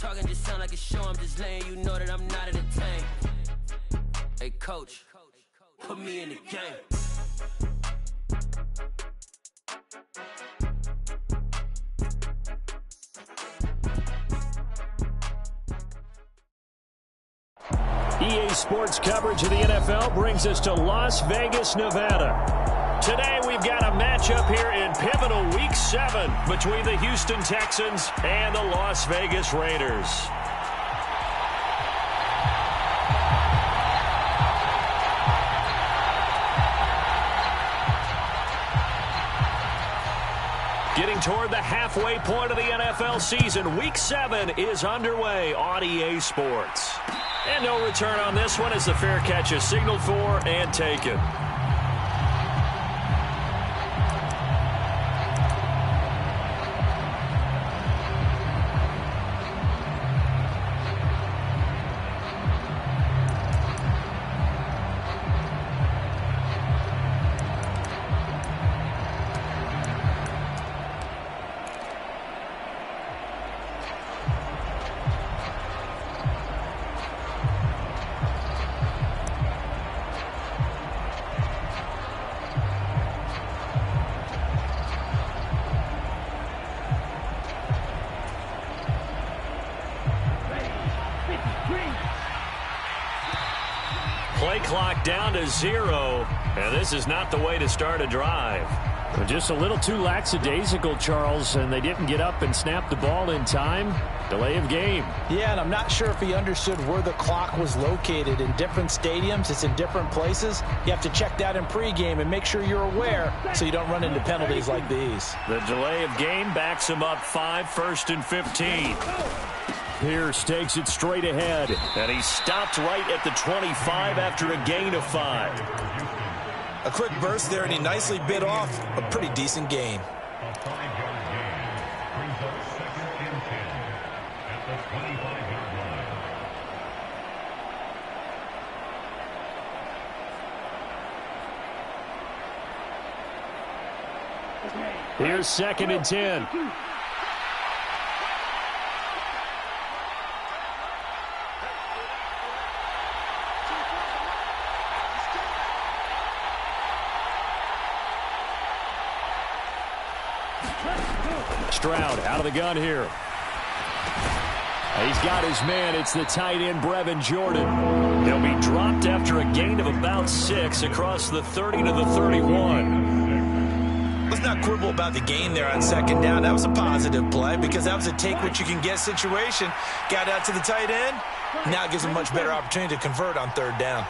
talking just sound like a show. I'm just letting you know that I'm not entertained. Hey, coach, put me in the game. EA Sports coverage of the NFL brings us to Las Vegas, Nevada. Today we've got a matchup here in pivotal Week 7 between the Houston Texans and the Las Vegas Raiders. Getting toward the halfway point of the NFL season, Week 7 is underway on EA Sports. And no return on this one as the fair catch is signaled for and taken. Play clock down to 0, and this is not the way to start a drive. Just a little too lackadaisical, Charles, and they didn't get up and snap the ball in time. Delay of game. Yeah, and I'm not sure if he understood where the clock was located. In different stadiums, it's in different places. You have to check that in pregame and make sure you're aware so you don't run into penalties like these. The delay of game backs him up 5, 1st and 15. Pierce takes it straight ahead. And he stopped right at the 25 after a gain of 5. A quick burst there, and he nicely bit off a pretty decent gain. A 5-yard gain brings up 2nd and 10 at the 25-yard line. Here's 2nd and 10. Stroud out of the gun here. He's got his man. It's the tight end, Brevin Jordan. He'll be dropped after a gain of about 6 across the 30 to the 31. Let's not quibble about the gain there on 2nd down. That was a positive play because that was a take-what-you-can-get situation. Got out to the tight end. Now it gives him a much better opportunity to convert on 3rd down.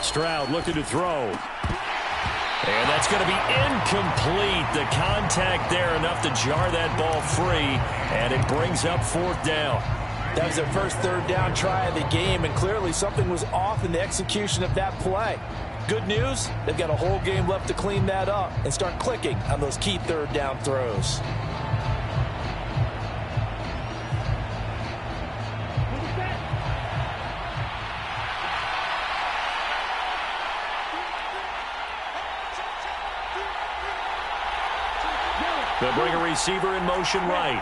Stroud looking to throw. And that's going to be incomplete. The contact there enough to jar that ball free, and it brings up 4th down. That was their first 3rd down try of the game, and clearly something was off in the execution of that play. Good news, they've got a whole game left to clean that up and start clicking on those key 3rd down throws. They'll bring a receiver in motion right.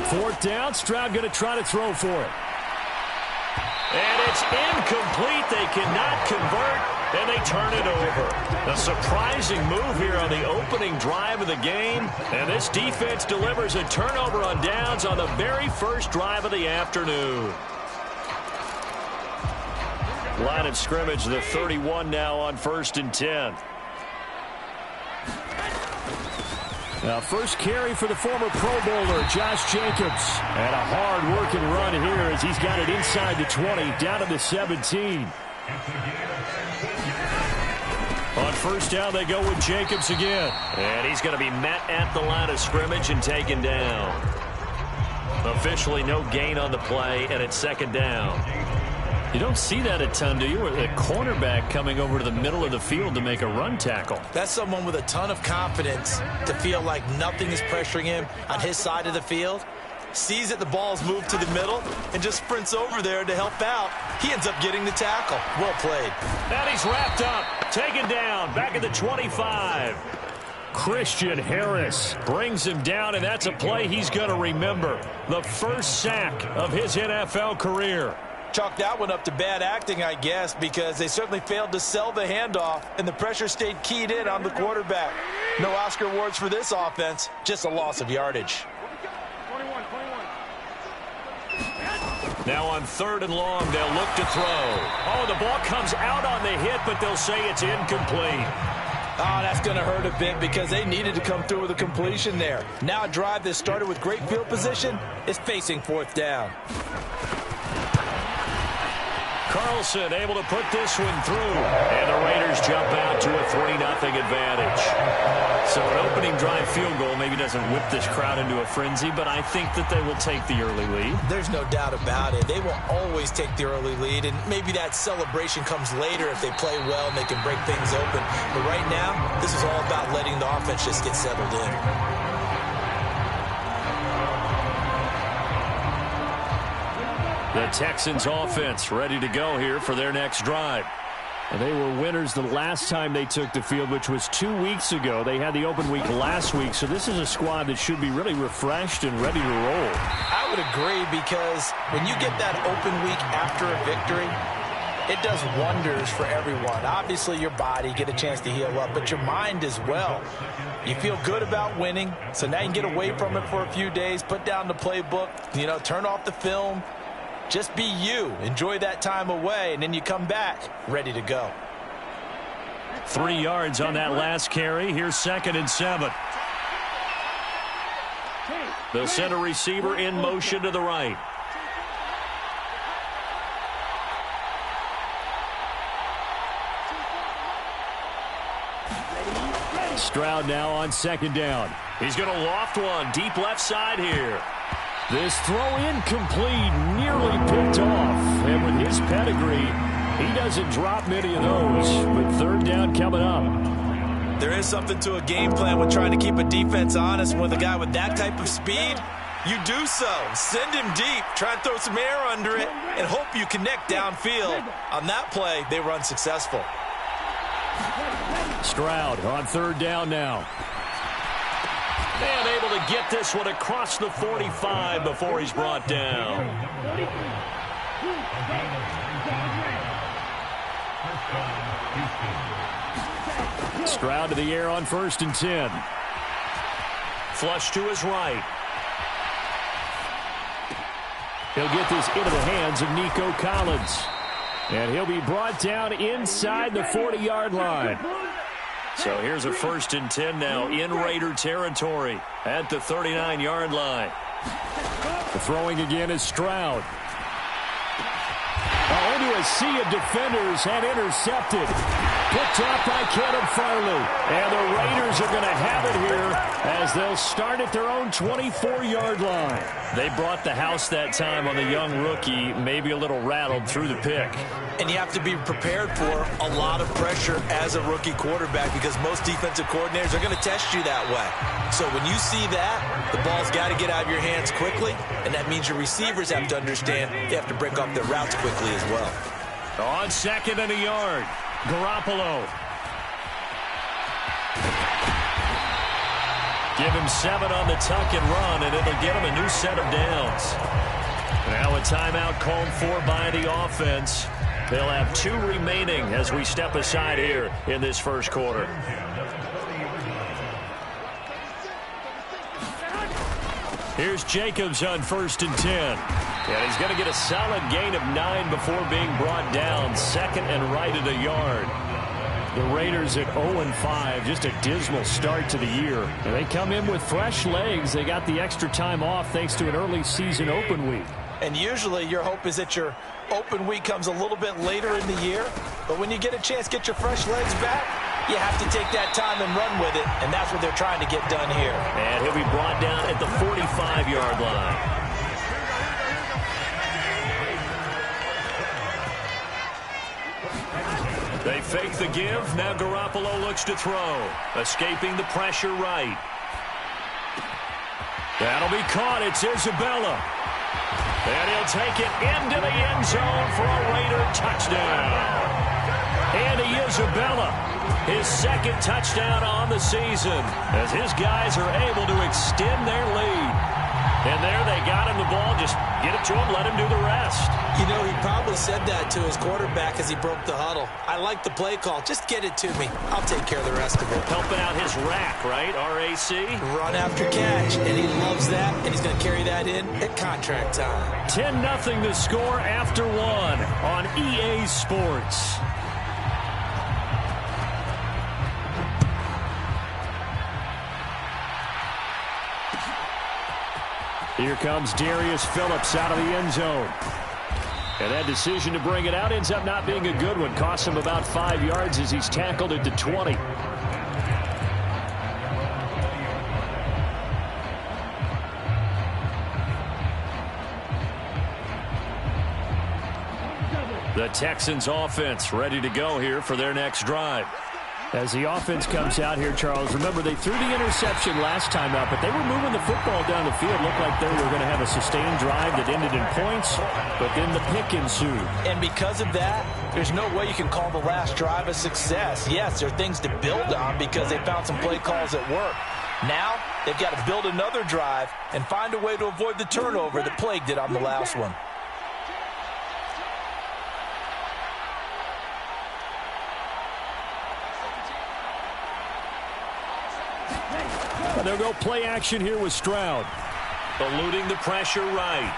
Fourth down, Stroud going to try to throw for it. And it's incomplete. They cannot convert, and they turn it over. A surprising move here on the opening drive of the game, and this defense delivers a turnover on downs on the very first drive of the afternoon. Line of scrimmage, the 31 now on 1st and 10. Now, first carry for the former Pro Bowler, Josh Jacobs. And a hard-working run here as he's got it inside the 20, down to the 17. On 1st down, they go with Jacobs again. And he's going to be met at the line of scrimmage and taken down. Officially no gain on the play, and it's 2nd down. You don't see that a ton, do you? A cornerback coming over to the middle of the field to make a run tackle. That's someone with a ton of confidence to feel like nothing is pressuring him on his side of the field. sees that the ball's moved to the middle, and just sprints over there to help out. He ends up getting the tackle. Well played. And he's wrapped up, taken down, back at the 25. Christian Harris brings him down, and that's a play he's going to remember. The first sack of his NFL career. Chalk that one up to bad acting, I guess, because they certainly failed to sell the handoff, and the pressure stayed keyed in on the quarterback. No Oscar awards for this offense, just a loss of yardage. Now on 3rd and long, they'll look to throw. Oh, the ball comes out on the hit, but they'll say it's incomplete. Oh, that's going to hurt a bit because they needed to come through with a completion there. Now a drive that started with great field position is facing 4th down. Carlson able to put this one through. And the Raiders jump out to a 3-0 advantage. So an opening drive field goal maybe doesn't whip this crowd into a frenzy, but I think that they will take the early lead. There's no doubt about it. They will always take the early lead, and maybe that celebration comes later if they play well and they can break things open. But right now, this is all about letting the offense just get settled in. The Texans offense ready to go here for their next drive. And they were winners the last time they took the field, which was 2 weeks ago. They had the open week last week, so this is a squad that should be really refreshed and ready to roll. I would agree, because when you get that open week after a victory, it does wonders for everyone. Obviously, your body, get a chance to heal up, but your mind as well. You feel good about winning, so now you can get away from it for a few days, put down the playbook, turn off the film. Just be you. Enjoy that time away, and then you come back ready to go. 3 yards on that last carry. Here's 2nd and 7. They'll send a receiver in motion to the right. Stroud now on 2nd down. He's going to loft one deep left side here. This throw incomplete, nearly picked off. And with his pedigree, he doesn't drop many of those. But 3rd down coming up. There is something to a game plan with trying to keep a defense honest. With a guy with that type of speed, you do so. Send him deep, try and throw some air under it, and hope you connect downfield. On that play, they were unsuccessful. Stroud on 3rd down now. And able to get this one across the 45 before he's brought down. Stroud to the air on 1st and 10. Flush to his right. He'll get this into the hands of Nico Collins. And he'll be brought down inside the 40-yard line. So here's a 1st and 10 now in Raider territory at the 39-yard line. The throwing again is Stroud. Into a sea of defenders and intercepted. Picked off by Caleb Farley. And the Raiders are going to have it here as they'll start at their own 24-yard line. They brought the house that time on the young rookie, maybe a little rattled through the pick. And you have to be prepared for a lot of pressure as a rookie quarterback, because most defensive coordinators are going to test you that way. So when you see that, the ball's got to get out of your hands quickly, and that means your receivers have to understand they have to break off their routes quickly as well. On 2nd and a yard, Garoppolo. Give him 7 on the tuck and run, and it'll get him a new set of downs. Now a timeout called for by the offense. They'll have 2 remaining as we step aside here in this first quarter. Here's Jacobs on 1st and 10. And he's going to get a solid gain of 9 before being brought down. 2nd and right at a yard. The Raiders at 0-5, just a dismal start to the year. And they come in with fresh legs. They got the extra time off thanks to an early season open week. And usually your hope is that your open week comes a little bit later in the year. But when you get a chance to get your fresh legs back, you have to take that time and run with it. And that's what they're trying to get done here. And he'll be brought down at the 45-yard line. They fake the give. Now Garoppolo looks to throw. Escaping the pressure right. That'll be caught. It's Isabella. And he'll take it into the end zone for a Raider touchdown. Andy Isabella, his second touchdown on the season, as his guys are able to extend their lead. And there they got him the ball. Just get it to him, let him do the rest. You know, he probably said that to his quarterback as he broke the huddle. I like the play call. Just get it to me. I'll take care of the rest of it. Helping out his rack, right? RAC. Run after catch, and he loves that, and he's going to carry that in at contract time. 10-0 the score after one on EA Sports. Here comes Darius Phillips out of the end zone. And that decision to bring it out ends up not being a good one. Costs him about 5 yards as he's tackled it to 20. The Texans offense ready to go here for their next drive. As the offense comes out here, Charles, remember they threw the interception last time out, but they were moving the football down the field. Looked like they were going to have a sustained drive that ended in points, but then the pick ensued. And because of that, there's no way you can call the last drive a success. Yes, there are things to build on because they found some play calls that work. Now, they've got to build another drive and find a way to avoid the turnover that plagued it on the last one. They'll go play action here with Stroud. Eluding the pressure right.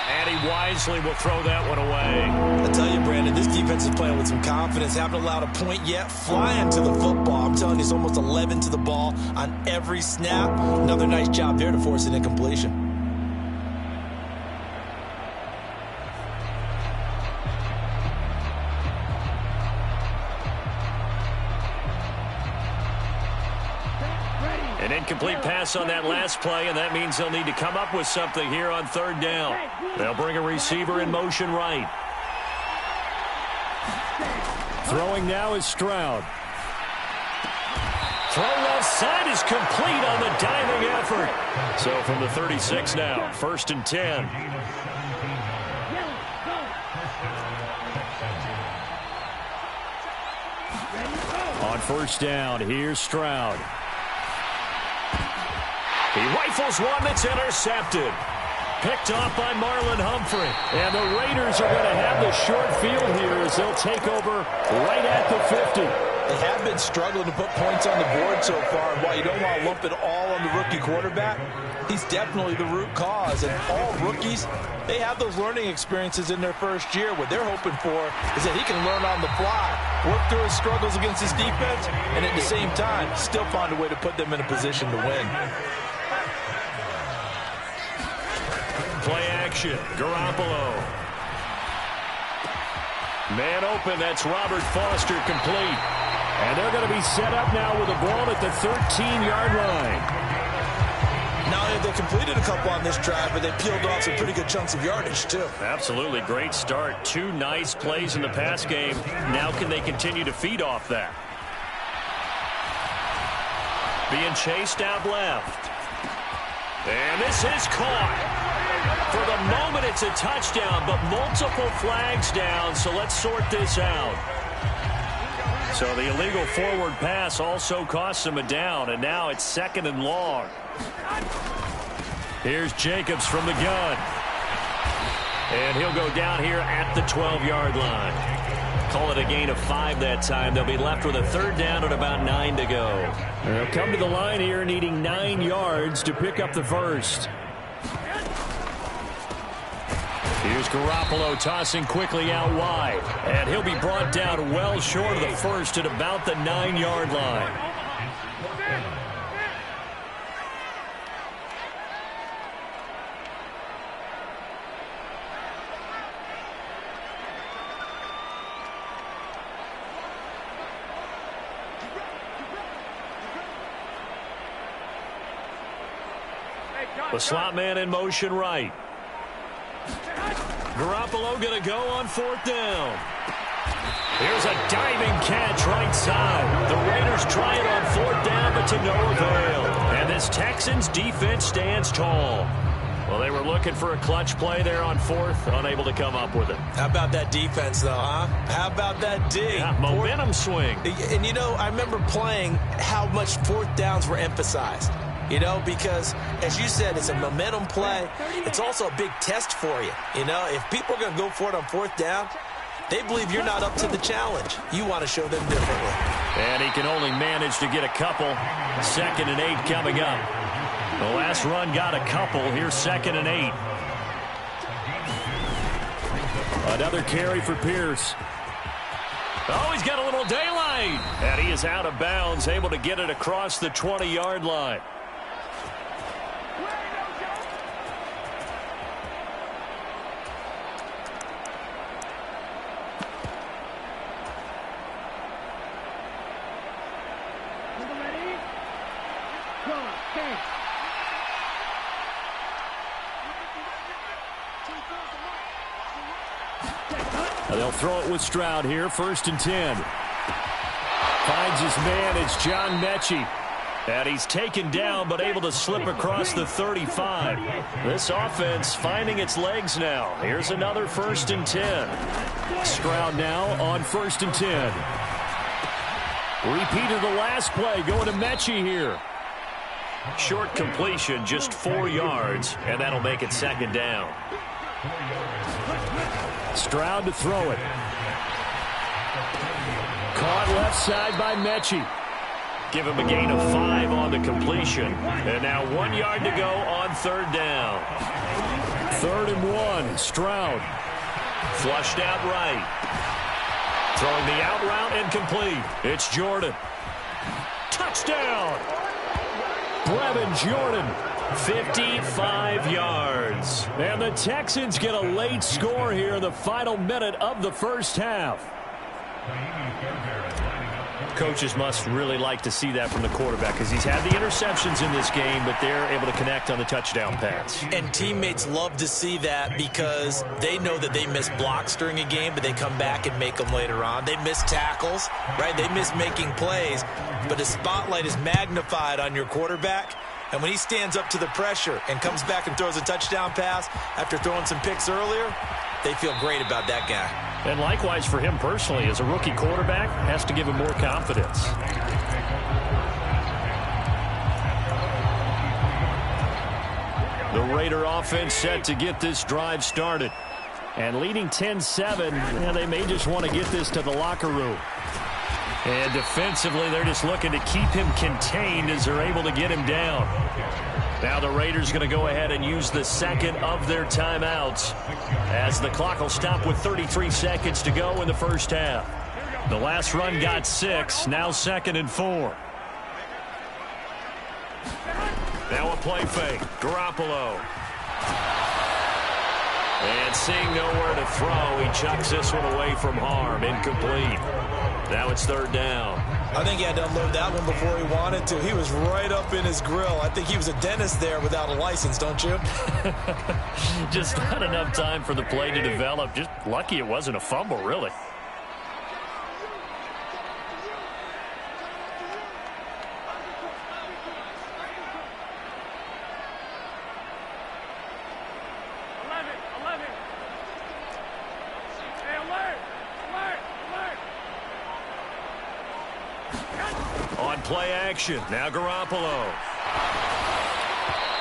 And he wisely will throw that one away. I tell you, Brandon, this defense is playing with some confidence. Haven't allowed a point yet. Flying to the football. I'm telling you, it's almost 11 to the ball on every snap. Another nice job there to force an incompletion. An incomplete pass on that last play, and that means they'll need to come up with something here on third down. They'll bring a receiver in motion right. Throwing now is Stroud. Throw left side is complete on the diving effort. So from the 36 now, 1st and 10. On first down, here's Stroud. He rifles one that's intercepted. Picked off by Marlon Humphrey. And the Raiders are going to have the short field here as they'll take over right at the 50. They have been struggling to put points on the board so far. And while you don't want to lump it all on the rookie quarterback, he's definitely the root cause. And all rookies, they have those learning experiences in their first year. What they're hoping for is that he can learn on the fly, work through his struggles against his defense, and at the same time, still find a way to put them in a position to win. Play action. Garoppolo. Man open. That's Robert Foster complete. And they're going to be set up now with the ball at the 13-yard line. Now they completed a couple on this drive, but they peeled off some pretty good chunks of yardage, too. Absolutely great start. 2 nice plays in the pass game. Now can they continue to feed off that? Being chased out left. And this is caught. For the moment, it's a touchdown, but multiple flags down, so let's sort this out. So the illegal forward pass also costs him a down, and now it's 2nd and long. Here's Jacobs from the gun. And he'll go down here at the 12-yard line. Call it a gain of 5 that time. They'll be left with a 3rd down and about 9 to go. They'll come to the line here needing 9 yards to pick up the first. Here's Garoppolo tossing quickly out wide. And he'll be brought down well short of the first at about the 9-yard line. The slot man in motion right. Garoppolo going to go on 4th down. Here's a diving catch right side. The Raiders try it on 4th down, but to no avail. And this This Texans defense stands tall. Well, they were looking for a clutch play there on fourth, unable to come up with it. How about that defense, though, huh? How about that D? Yeah, momentum swing. And, you know, I remember playing how much fourth downs were emphasized. You know, because, as you said, it's a momentum play. It's also a big test for you. You know, if people are going to go for it on fourth down, they believe you're not up to the challenge. You want to show them differently. And he can only manage to get a couple. 2nd and 8 coming up. The last run got a couple. Here's 2nd and 8. Another carry for Pierce. Oh, he's got a little daylight. And he is out of bounds, able to get it across the 20-yard line. They'll throw it with Stroud here, 1st and 10. Finds his man, it's John Mechie. And he's taken down, but able to slip across the 35. This offense finding its legs now. Here's another 1st and 10. Stroud now on 1st and 10. Repeat of the last play, going to Mechie here. Short completion, just 4 yards, and that'll make it 2nd down. Stroud to throw it. Caught left side by Mechie. Give him a gain of 5 on the completion. And now 1 yard to go on 3rd down. 3rd and 1, Stroud. Flushed out right. Throwing the out route and complete. It's Jordan. Touchdown! Brevin Jordan. 55 yards. And the Texans get a late score here in the final minute of the first half. Coaches must really like to see that from the quarterback because he's had the interceptions in this game, but they're able to connect on the touchdown pass. And teammates love to see that because they know that they miss blocks during a game, but they come back and make them later on. They miss tackles, right? They miss making plays, but the spotlight is magnified on your quarterback. And when he stands up to the pressure and comes back and throws a touchdown pass after throwing some picks earlier, they feel great about that guy. And likewise for him personally, as a rookie quarterback, has to give him more confidence. The Raider offense set to get this drive started. And leading 10-7, they may just want to get this to the locker room. And defensively, they're just looking to keep him contained as they're able to get him down. Now the Raiders going to go ahead and use the second of their timeouts as the clock will stop with 33 seconds to go in the first half. The last run got 6, now 2nd and 4. Now a play fake. Garoppolo. And seeing nowhere to throw, he chucks this one away from harm. Incomplete. Now it's 3rd down. I think he had to unload that one before he wanted to. He was right up in his grill. I think he was a dentist there without a license, don't you? Just not enough time for the play to develop. Just lucky it wasn't a fumble, really. Play action. Now Garoppolo.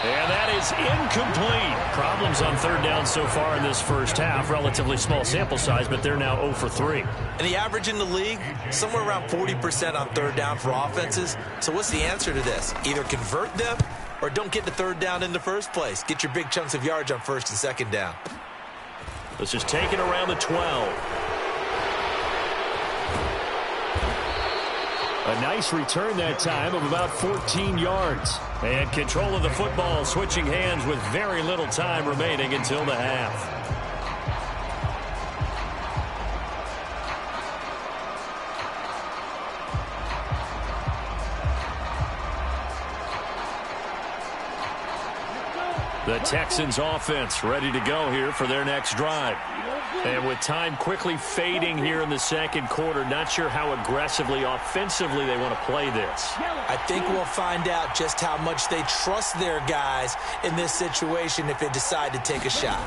And that is incomplete. Problems on 3rd down so far in this first half. Relatively small sample size, but they're now 0 for 3. And the average in the league, somewhere around 40% on 3rd down for offenses. So what's the answer to this? Either convert them or don't get the 3rd down in the first place. Get your big chunks of yards on 1st and 2nd down. Let's just take it around the 12. A nice return that time of about 14 yards. And control of the football switching hands with very little time remaining until the half. The Texans offense ready to go here for their next drive. And with time quickly fading here in the second quarter, not sure how aggressively, offensively they want to play this. I think we'll find out just how much they trust their guys in this situation if they decide to take a shot.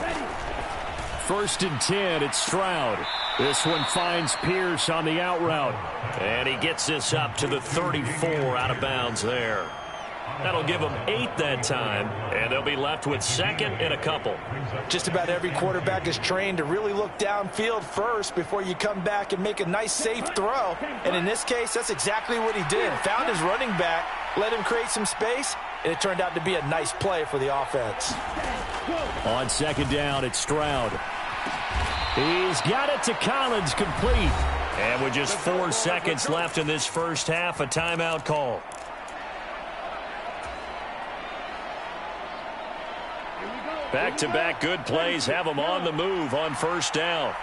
1st and 10, it's Stroud. This one finds Pierce on the out route. And he gets this up to the 34 out of bounds there. That'll give them 8 that time, and they'll be left with 2nd and a couple. Just about every quarterback is trained to really look downfield first before you come back and make a nice, safe throw. And in this case, that's exactly what he did. Found his running back, let him create some space, and it turned out to be a nice play for the offense. On 2nd down, it's Stroud. He's got it to Collins, complete. And with just 4 seconds left in this first half, a timeout call. Back-to-back good plays have them on the move on 1st down.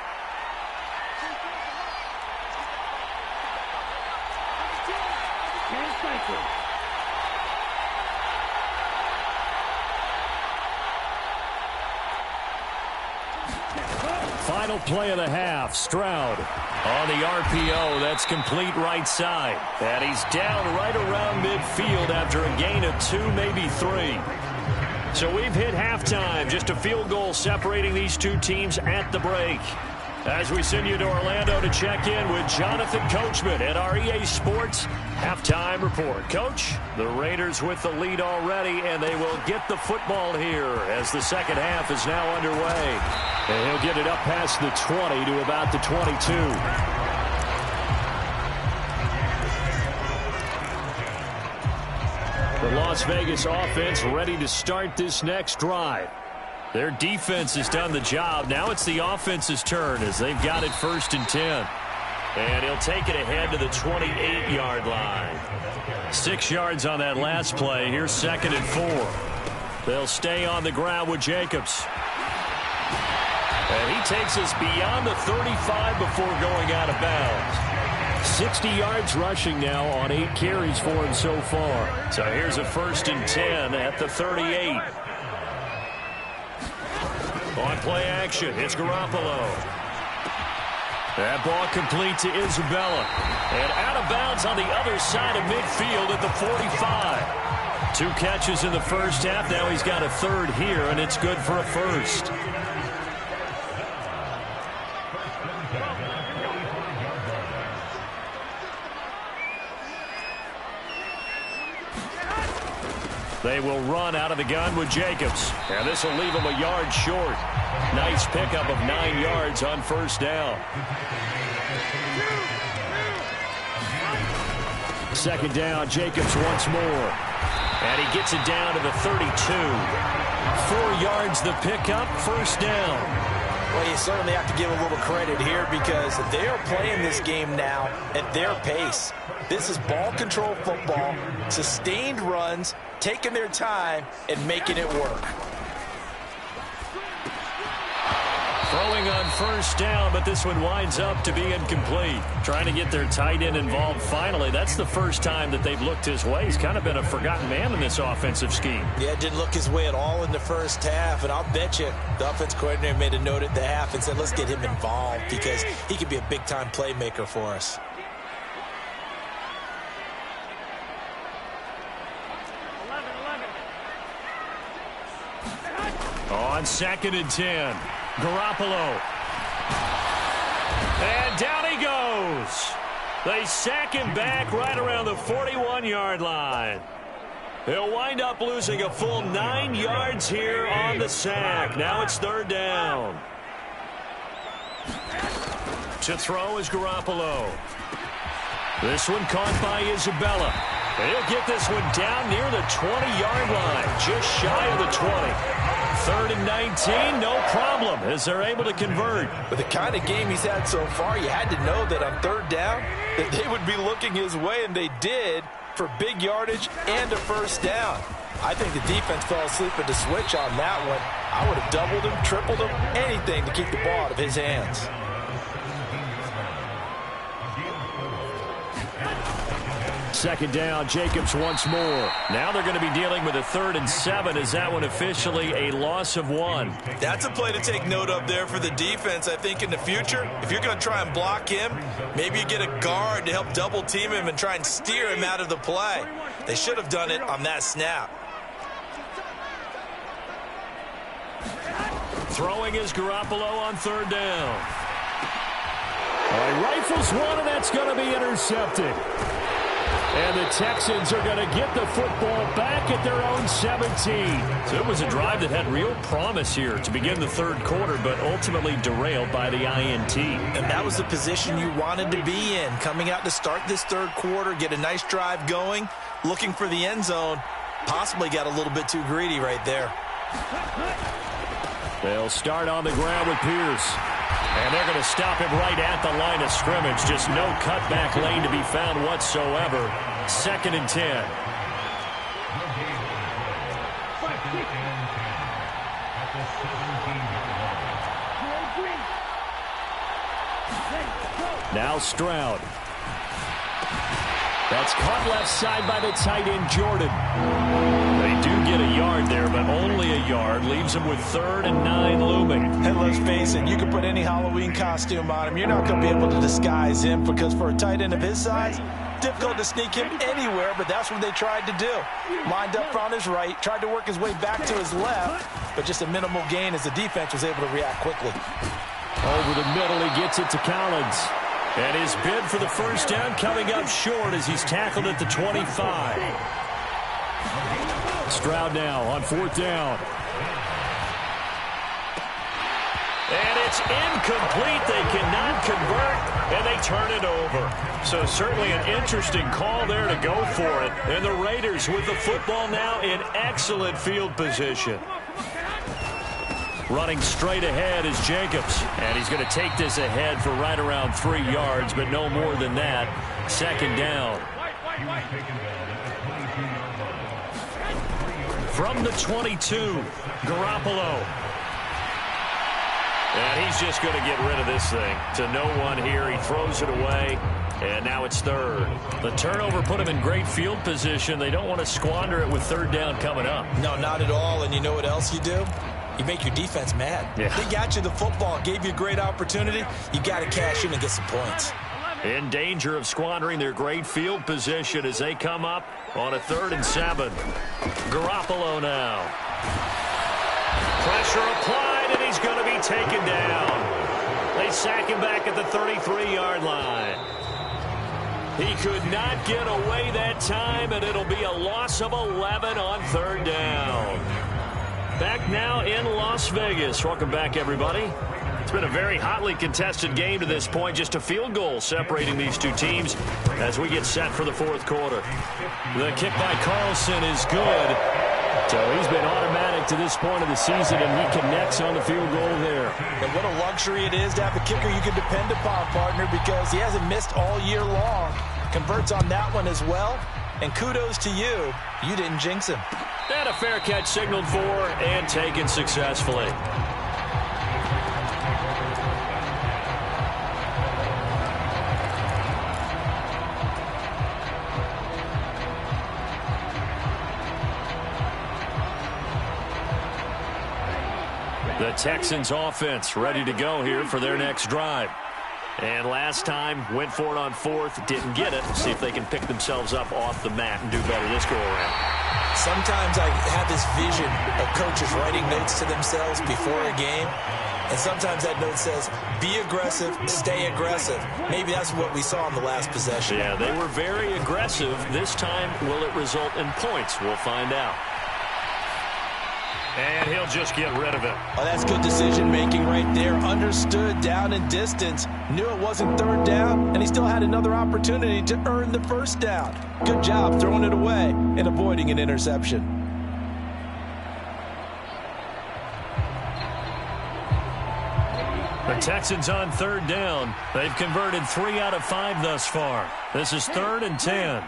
Final play of the half, Stroud on the RPO. That's complete right side. And he's down right around midfield after a gain of 2, maybe 3. So we've hit halftime. Just a field goal separating these two teams at the break. As we send you to Orlando to check in with Jonathan Coachman at our EA Sports Halftime Report. Coach, the Raiders with the lead already, and they will get the football here as the second half is now underway. And he'll get it up past the 20 to about the 22. The Las Vegas offense ready to start this next drive. Their defense has done the job. Now it's the offense's turn as they've got it 1st and 10. And he'll take it ahead to the 28-yard line. 6 yards on that last play. Here's 2nd and 4. They'll stay on the ground with Jacobs. And he takes us beyond the 35 before going out of bounds. 60 yards rushing now on 8 carries for him so far. So here's a 1st and 10 at the 38. On play action, it's Garoppolo. That ball complete to Isabella. And out of bounds on the other side of midfield at the 45. 2 catches in the first half. Now he's got a 3rd here, and it's good for a 1st. They will run out of the gun with Jacobs. And this will leave them a yard short. Nice pickup of 9 yards on 1st down. 2nd down, Jacobs once more. And he gets it down to the 32. 4 yards the pickup, 1st down. Well, you certainly have to give a little credit here because they are playing this game now at their pace. This is ball control football, sustained runs, taking their time and making it work. Throwing on 1st down, but this one winds up to be incomplete. Trying to get their tight end involved finally. That's the first time that they've looked his way. He's kind of been a forgotten man in this offensive scheme. Yeah, didn't look his way at all in the first half, and I'll bet you the offense coordinator made a note at the half and said, let's get him involved because he could be a big-time playmaker for us. On 2nd and 10, Garoppolo. And down he goes. They sack him back right around the 41-yard line. He'll wind up losing a full 9 yards here on the sack. Now it's 3rd down. To throw is Garoppolo. This one caught by Isabella. He'll get this one down near the 20-yard line, just shy of the 20. 3rd and 19, no problem, as they're able to convert. With the kind of game he's had so far, you had to know that on 3rd down, that they would be looking his way, and they did, for big yardage and a 1st down. I think the defense fell asleep at the switch on that one. I would have doubled him, tripled him, anything to keep the ball out of his hands. Second down, Jacobs once more. Now they're going to be dealing with a 3rd and 7. Is that one officially a loss of 1? That's a play to take note of there for the defense. I think in the future, if you're going to try and block him, maybe you get a guard to help double team him and try and steer him out of the play. They should have done it on that snap. Throwing is Garoppolo on 3rd down. Rifles one, and that's going to be intercepted. And the Texans are going to get the football back at their own 17. So it was a drive that had real promise here to begin the 3rd quarter, but ultimately derailed by the INT. And that was the position you wanted to be in. Coming out to start this 3rd quarter, get a nice drive going, looking for the end zone. Possibly got a little bit too greedy right there. They'll start on the ground with Pierce. And they're going to stop him right at the line of scrimmage. Just no cutback lane to be found whatsoever. 2nd and 10. Now Stroud. That's caught left side by the tight end, Jordan. They do get a yard there, but only a yard. Leaves them with 3rd and 9 looming. And let's face it, you can put any Halloween costume on him. You're not going to be able to disguise him because for a tight end of his size, difficult to sneak him anywhere, but that's what they tried to do. Lined up on his right, tried to work his way back to his left, but just a minimal gain as the defense was able to react quickly. Over the middle, he gets it to Collins. And his bid for the 1st down coming up short as he's tackled at the 25. Stroud now on 4th down. And it's incomplete. They cannot convert, and they turn it over. So certainly an interesting call there to go for it. And the Raiders with the football now in excellent field position. Running straight ahead is Jacobs. And he's going to take this ahead for right around 3 yards, but no more than that. 2nd down. From the 22, Garoppolo. And he's just going to get rid of this thing. To no one here. He throws it away. And now it's 3rd. The turnover put him in great field position. They don't want to squander it with 3rd down coming up. No, not at all. And you know what else you do? You make your defense mad. Yeah. They got you the football, gave you a great opportunity. You got to cash in and get some points. In danger of squandering their great field position as they come up on a 3rd and 7. Garoppolo now. Pressure applied, and he's going to be taken down. They sack him back at the 33-yard line. He could not get away that time, and it'll be a loss of 11 on 3rd down. Back now in Las Vegas. Welcome back, everybody. It's been a very hotly contested game to this point. Just a field goal separating these two teams as we get set for the 4th quarter. The kick by Carlson is good. So he's been automatic to this point of the season, and he connects on the field goal there. And what a luxury it is to have a kicker you can depend upon, partner, because he hasn't missed all year long. Converts on that one as well. And kudos to you. You didn't jinx him. And a fair catch signaled for and taken successfully. The Texans offense ready to go here for their next drive. And last time, went for it on 4th, didn't get it. See if they can pick themselves up off the mat and do better this go-around. Sometimes I have this vision of coaches writing notes to themselves before a game. And sometimes that note says, be aggressive, stay aggressive. Maybe that's what we saw in the last possession. Yeah, they were very aggressive. This time, will it result in points? We'll find out. And he'll just get rid of it. Oh, that's good decision-making right there. Understood down and distance. Knew it wasn't 3rd down, and he still had another opportunity to earn the 1st down. Good job throwing it away and avoiding an interception. The Texans on 3rd down. They've converted 3 out of 5 thus far. This is 3rd and 10.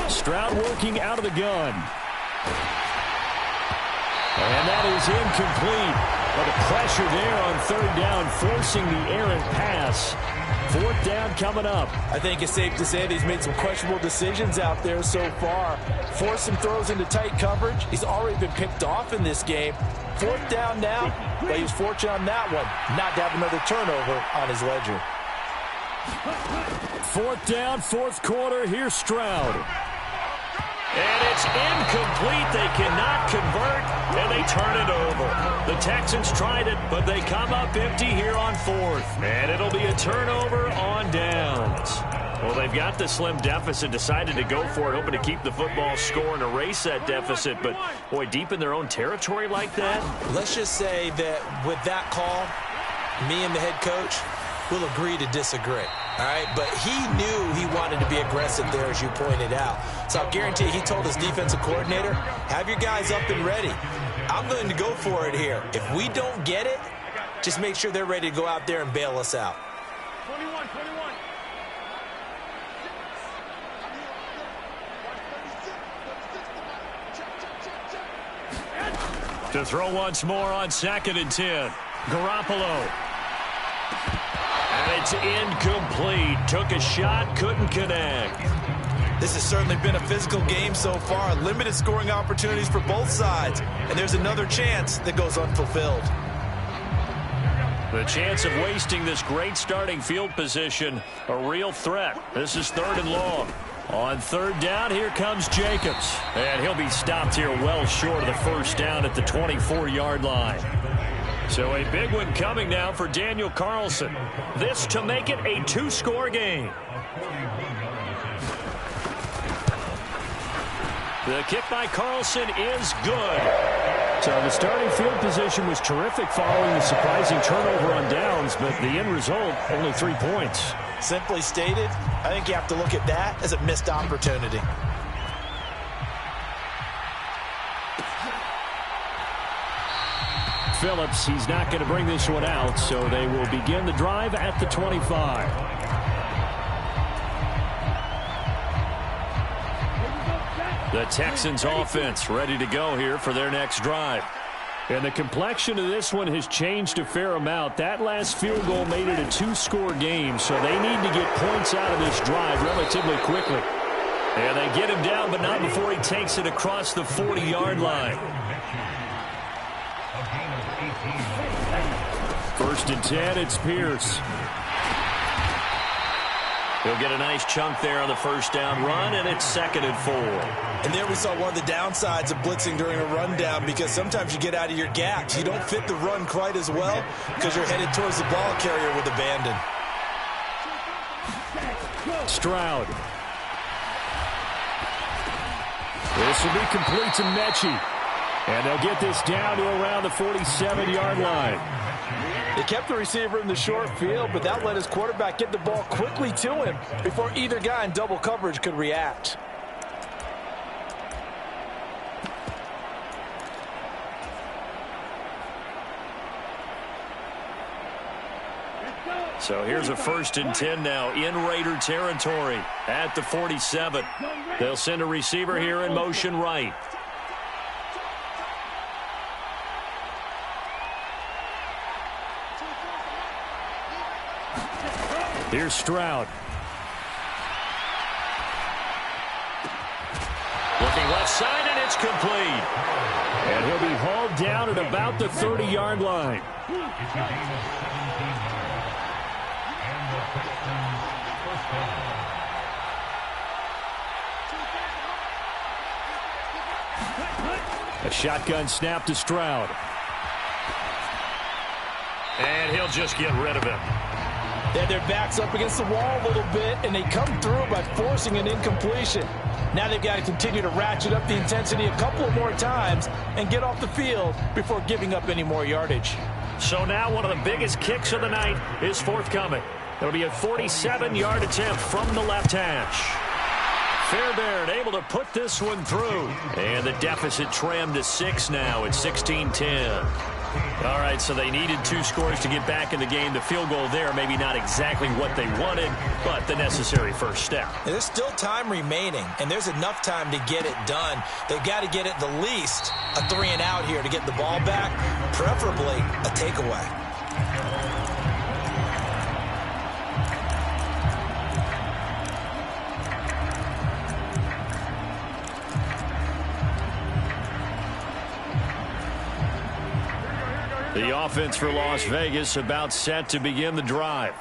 Stroud working out of the gun. And that is incomplete. But the pressure there on third down, forcing the errant pass. Fourth down coming up. I think it's safe to say that he's made some questionable decisions out there so far. Forced some throws into tight coverage. He's already been picked off in this game. Fourth down now, but he was fortunate on that one, not to have another turnover on his ledger. Fourth down, fourth quarter. Here's Stroud. And it's incomplete. They cannot convert, and they turn it over. The Texans tried it, but they come up empty here on fourth. And it'll be a turnover on downs. Well, they've got the slim deficit, decided to go for it, hoping to keep the football score and erase that deficit. But, boy, deep in their own territory like that. Let's just say that with that call, me and the head coach will agree to disagree. All right, but he knew he wanted to be aggressive there, as you pointed out. So I'll guarantee you, he told his defensive coordinator, have your guys up and ready. I'm going to go for it here. If we don't get it, just make sure they're ready to go out there and bail us out. 21. To throw once more on 2nd and 10. Garoppolo. And it's incomplete. Took a shot, couldn't connect. This has certainly been a physical game so far. Limited scoring opportunities for both sides. And there's another chance that goes unfulfilled. The chance of wasting this great starting field position, a real threat. This is 3rd and long. On third down, here comes Jacobs. And he'll be stopped here well short of the first down at the 24-yard line. So a big one coming now for Daniel Carlson. This to make it a 2-score game. The kick by Carlson is good. So the starting field position was terrific following the surprising turnover on downs, but the end result, only 3 points. Simply stated, I think you have to look at that as a missed opportunity. Phillips, he's not going to bring this one out, so they will begin the drive at the 25. The Texans offense ready to go here for their next drive. And the complexion of this one has changed a fair amount. That last field goal made it a 2-score game, so they need to get points out of this drive relatively quickly. And they get him down, but not before he takes it across the 40-yard line. 1st and 10, it's Pierce. He'll get a nice chunk there on the first down run, and it's 2nd and 4. And there we saw one of the downsides of blitzing during a rundown, because sometimes you get out of your gaps. You don't fit the run quite as well because you're headed towards the ball carrier with abandon. Stroud. This will be complete to Mechie. And they'll get this down to around the 47-yard line. They kept the receiver in the short field, but that let his quarterback get the ball quickly to him before either guy in double coverage could react. So here's a 1st and 10 now in Raider territory at the 47. They'll send a receiver here in motion right. Here's Stroud. Looking left side, and it's complete. And he'll be hauled down at about the 30-yard line. It's a gain of 17 yards. And the Texans first down. A shotgun snap to Stroud. And he'll just get rid of it. They had their backs up against the wall a little bit, and they come through by forcing an incompletion. Now they've got to continue to ratchet up the intensity a couple of more times and get off the field before giving up any more yardage. So now one of the biggest kicks of the night is forthcoming. It'll be a 47-yard attempt from the left hash. Fairbairn able to put this one through. And the deficit trimmed to 6 now at 16-10. All right, so they needed 2 scores to get back in the game. The field goal there, maybe not exactly what they wanted, but the necessary first step. There's still time remaining, and there's enough time to get it done. They've got to get at the least a 3-and-out here to get the ball back, preferably a takeaway. The offense for Las Vegas about set to begin the drive.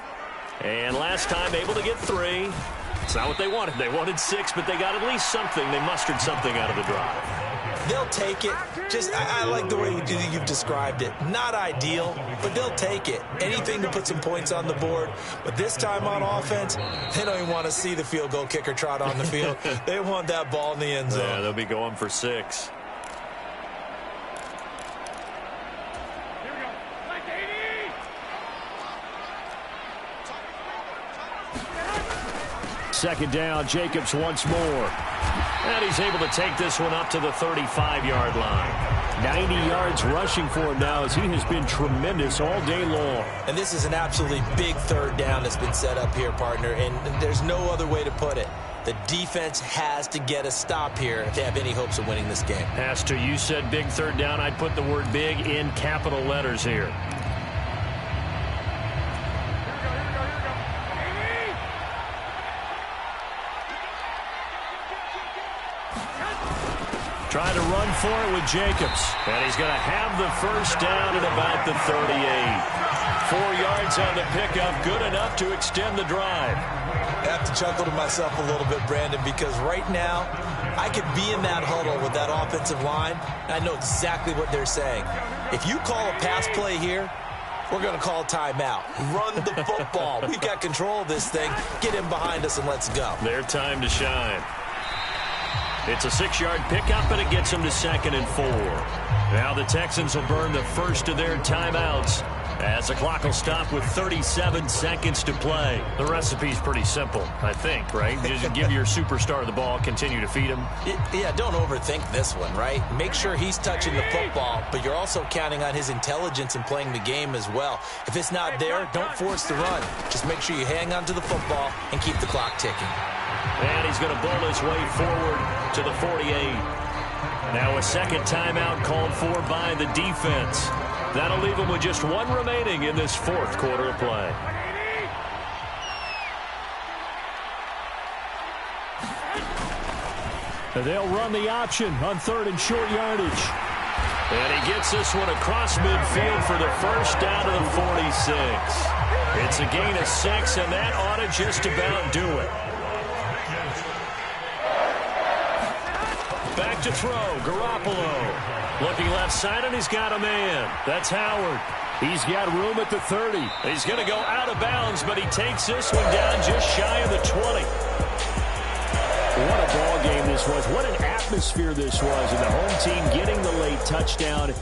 And last time able to get 3. It's not what they wanted. They wanted 6, but they got at least something. They mustered something out of the drive. They'll take it. I like the way you've described it. Not ideal, but they'll take it. Anything to put some points on the board. But this time on offense, they don't even want to see the field goal kicker trot on the field. They want that ball in the end zone. Yeah, they'll be going for 6. Second down, Jacobs once more. And he's able to take this one up to the 35-yard line. 90 yards rushing for him now as he has been tremendous all day long. And this is an absolutely big 3rd down that's been set up here, partner, and there's no other way to put it. The defense has to get a stop here if they have any hopes of winning this game. Has to. You said big 3rd down. I'd put the word big in capital letters here. Trying to run for it with Jacobs. And he's going to have the first down at about the 38. 4 yards on the pickup. Good enough to extend the drive. I have to chuckle to myself a little bit, Brandon, because right now I could be in that huddle with that offensive line, and I know exactly what they're saying. If you call a pass play here, we're going to call timeout. Run the football. We've got control of this thing. Get him behind us and let's go. Their time to shine. It's a 6-yard pickup, and it gets them to 2nd and 4. Now the Texans will burn the first of their timeouts as the clock will stop with 37 seconds to play. The recipe's pretty simple, I think, right? Just give your superstar the ball, continue to feed him. Yeah, don't overthink this one, right? Make sure he's touching the football, but you're also counting on his intelligence in playing the game as well. If it's not there, don't force the run. Just make sure you hang on to the football and keep the clock ticking. And he's going to bowl his way forward to the 48. Now a second timeout called for by the defense. That'll leave him with just 1 remaining in this 4th quarter of play. They'll run the option on 3rd and short yardage. And he gets this one across midfield for the first down to the 46. It's a gain of 6, and that ought to just about do it. Back to throw, Garoppolo. Looking left side, and he's got a man. That's Howard. He's got room at the 30. He's going to go out of bounds, but he takes this one down just shy of the 20. What a ball game this was. What an atmosphere this was. And the home team getting the late touchdown